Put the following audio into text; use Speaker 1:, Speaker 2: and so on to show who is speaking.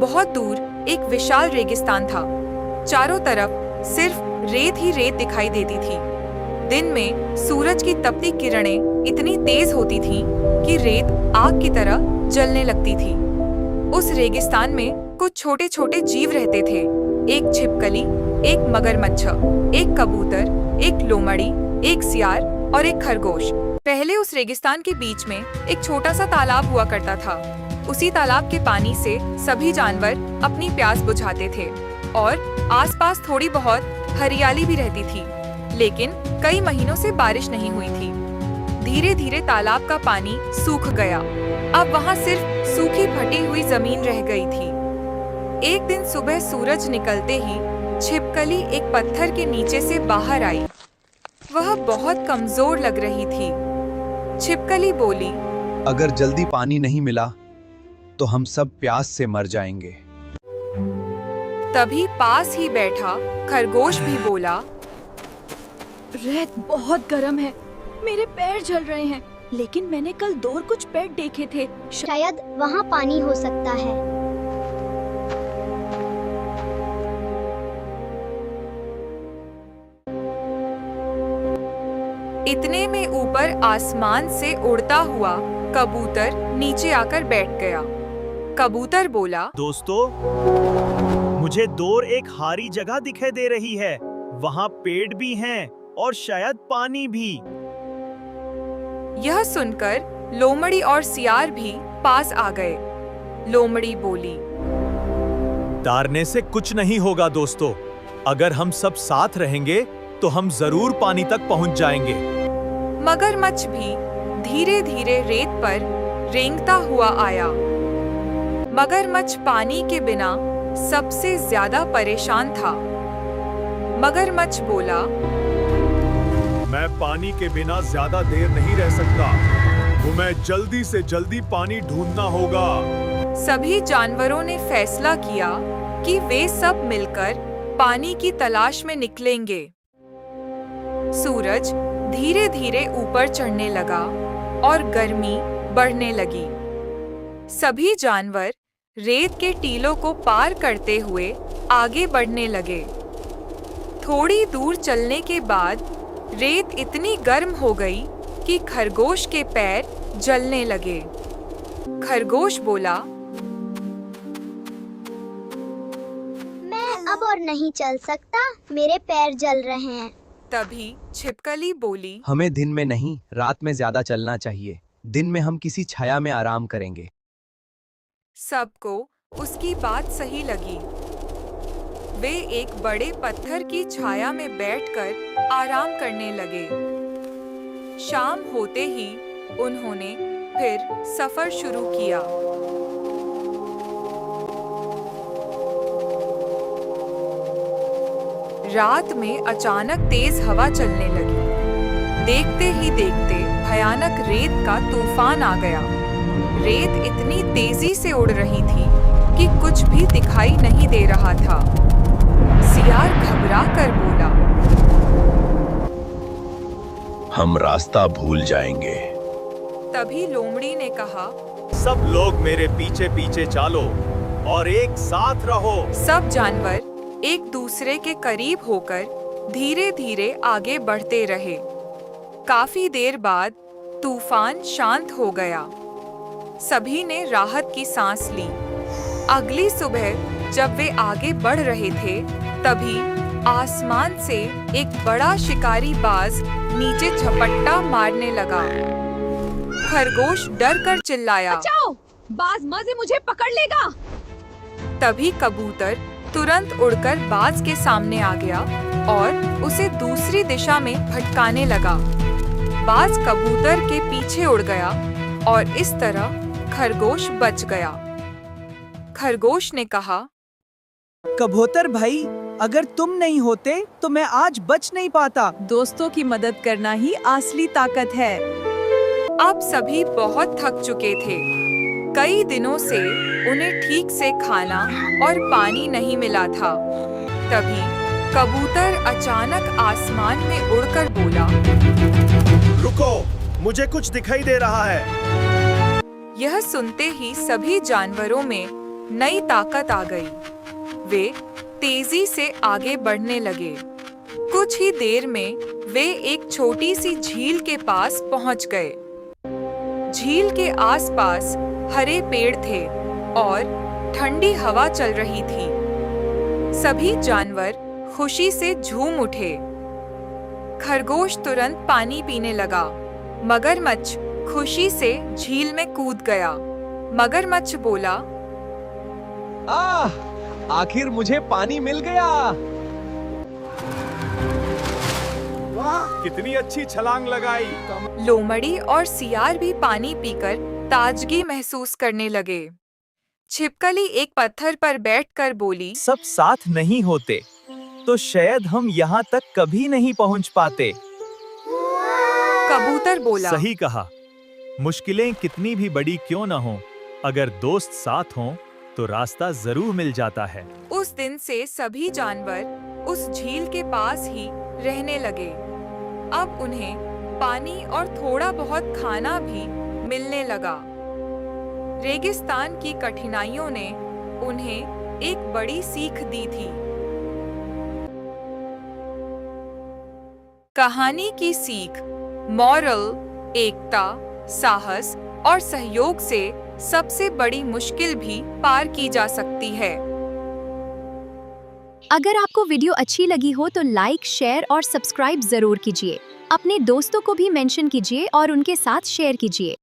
Speaker 1: बहुत दूर एक विशाल रेगिस्तान था। चारों तरफ सिर्फ रेत ही रेत दिखाई देती थी। दिन में सूरज की तपती किरणें इतनी तेज होती थीं कि रेत आग की तरह जलने लगती थी। उस रेगिस्तान में कुछ छोटे छोटे जीव रहते थे। एक छिपकली, एक मगरमच्छ, एक कबूतर, एक लोमड़ी, एक सियार और एक खरगोश। पहले उस रेगिस्तान के बीच में एक छोटा सा तालाब हुआ करता था। उसी तालाब के पानी से सभी जानवर अपनी प्यास बुझाते थे और आसपास थोड़ी बहुत हरियाली भी रहती थी। लेकिन कई महीनों से बारिश नहीं हुई थी। धीरे धीरे तालाब का पानी सूख गया। अब वहाँ सिर्फ सूखी फटी हुई जमीन रह गई थी। एक दिन सुबह सूरज निकलते ही छिपकली एक पत्थर के नीचे से बाहर आई। वह बहुत कमजोर लग रही थी। छिपकली बोली,
Speaker 2: अगर जल्दी पानी नहीं मिला तो हम सब प्यास से मर जाएंगे।
Speaker 1: तभी पास ही बैठा खरगोश भी बोला,
Speaker 3: रेत बहुत गर्म है, मेरे पैर जल रहे हैं। लेकिन मैंने कल दूर कुछ पेड़ देखे थे,
Speaker 4: शायद वहाँ पानी हो सकता है।
Speaker 1: इतने में ऊपर आसमान से उड़ता हुआ कबूतर नीचे आकर बैठ गया। कबूतर बोला,
Speaker 5: दोस्तों, मुझे दूर एक हारी जगह दिखाई दे रही है। वहाँ पेड़ भी हैं और शायद पानी भी।
Speaker 1: यह सुनकर लोमड़ी और सियार भी पास आ गए। लोमड़ी बोली,
Speaker 5: डरने से कुछ नहीं होगा दोस्तों। अगर हम सब साथ रहेंगे तो हम जरूर पानी तक पहुँच जाएंगे।
Speaker 1: मगरमच्छ भी धीरे धीरे रेत पर रेंगता हुआ आया। मगरमच्छ पानी के बिना सबसे ज्यादा परेशान था। मगरमच्छ बोला,
Speaker 5: मैं पानी के बिना ज्यादा देर नहीं रह सकता। तुम्हें जल्दी से जल्दी पानी ढूंढना होगा।
Speaker 1: सभी जानवरों ने फैसला किया कि वे सब मिलकर पानी की तलाश में निकलेंगे। सूरज धीरे धीरे ऊपर चढ़ने लगा और गर्मी बढ़ने लगी। सभी जानवर रेत के टीलों को पार करते हुए आगे बढ़ने लगे। थोड़ी दूर चलने के बाद रेत इतनी गर्म हो गई कि खरगोश के पैर जलने लगे। खरगोश बोला,
Speaker 4: मैं अब और नहीं चल सकता, मेरे पैर जल रहे हैं।
Speaker 1: तभी छिपकली बोली,
Speaker 2: हमें दिन में नहीं, रात में ज्यादा चलना चाहिए। दिन में हम किसी छाया में आराम करेंगे।
Speaker 1: सबको उसकी बात सही लगी। वे एक बड़े पत्थर की छाया में बैठकर आराम करने लगे। शाम होते ही उन्होंने फिर सफर शुरू किया। रात में अचानक तेज हवा चलने लगी। देखते ही देखते भयानक रेत का तूफान आ गया। रेत इतनी तेजी से उड़ रही थी कि कुछ भी दिखाई नहीं दे रहा था। सियार घबरा कर बोला,
Speaker 6: हम रास्ता भूल जाएंगे।
Speaker 1: तभी लोमड़ी ने कहा,
Speaker 5: सब लोग मेरे पीछे पीछे चलो और एक साथ रहो।
Speaker 1: सब जानवर एक दूसरे के करीब होकर धीरे धीरे आगे बढ़ते रहे। काफी देर बाद तूफान शांत हो गया। सभी ने राहत की सांस ली। अगली सुबह जब वे आगे बढ़ रहे थे, तभी आसमान से एक बड़ा शिकारी बाज नीचे झपट्टा मारने लगा। खरगोश डर कर चिल्लाया,
Speaker 3: बचाओ, बाज मजे मुझे पकड़ लेगा।
Speaker 1: तभी कबूतर तुरंत उड़कर बाज के सामने आ गया और उसे दूसरी दिशा में भटकाने लगा। बाज कबूतर के पीछे उड़ गया और इस तरह खरगोश बच गया। खरगोश ने कहा,
Speaker 7: कबूतर भाई, अगर तुम नहीं होते तो मैं आज बच नहीं पाता।
Speaker 3: दोस्तों की मदद करना ही असली ताकत है।
Speaker 1: अब सभी बहुत थक चुके थे। कई दिनों से उन्हें ठीक से खाना और पानी नहीं मिला था। तभी कबूतर अचानक आसमान में उड़कर बोला,
Speaker 5: रुको, मुझे कुछ दिखाई दे रहा है।
Speaker 1: यह सुनते ही सभी जानवरों में नई ताकत आ गई। वे तेजी से आगे बढ़ने लगे। कुछ ही देर में वे एक छोटी सी झील के पास पहुंच गए। झील के आसपास हरे पेड़ थे और ठंडी हवा चल रही थी। सभी जानवर खुशी से झूम उठे। खरगोश तुरंत पानी पीने लगा। मगरमच्छ खुशी से झील में कूद गया। मगरमच्छ बोला,
Speaker 2: आखिर मुझे पानी मिल गया।
Speaker 5: कितनी अच्छी छलांग लगाई।
Speaker 1: लोमड़ी और सियार भी पानी पीकर ताजगी महसूस करने लगे। छिपकली एक पत्थर पर बैठकर बोली,
Speaker 5: सब साथ नहीं होते तो शायद हम यहाँ तक कभी नहीं पहुँच पाते।
Speaker 1: कबूतर बोला,
Speaker 5: सही कहा। मुश्किलें कितनी भी बड़ी क्यों न हो, अगर दोस्त साथ हों तो रास्ता जरूर मिल जाता है।
Speaker 1: उस दिन से सभी जानवर उस झील के पास ही रहने लगे। अब उन्हें पानी और थोड़ा बहुत खाना भी मिलने लगा। रेगिस्तान की कठिनाइयों ने उन्हें एक बड़ी सीख दी थी। कहानी की सीख, मॉरल, एकता, साहस और सहयोग से सबसे बड़ी मुश्किल भी पार की जा सकती है।
Speaker 3: अगर आपको वीडियो अच्छी लगी हो तो लाइक, शेयर और सब्सक्राइब जरूर कीजिए। अपने दोस्तों को भी मेंशन कीजिए और उनके साथ शेयर कीजिए।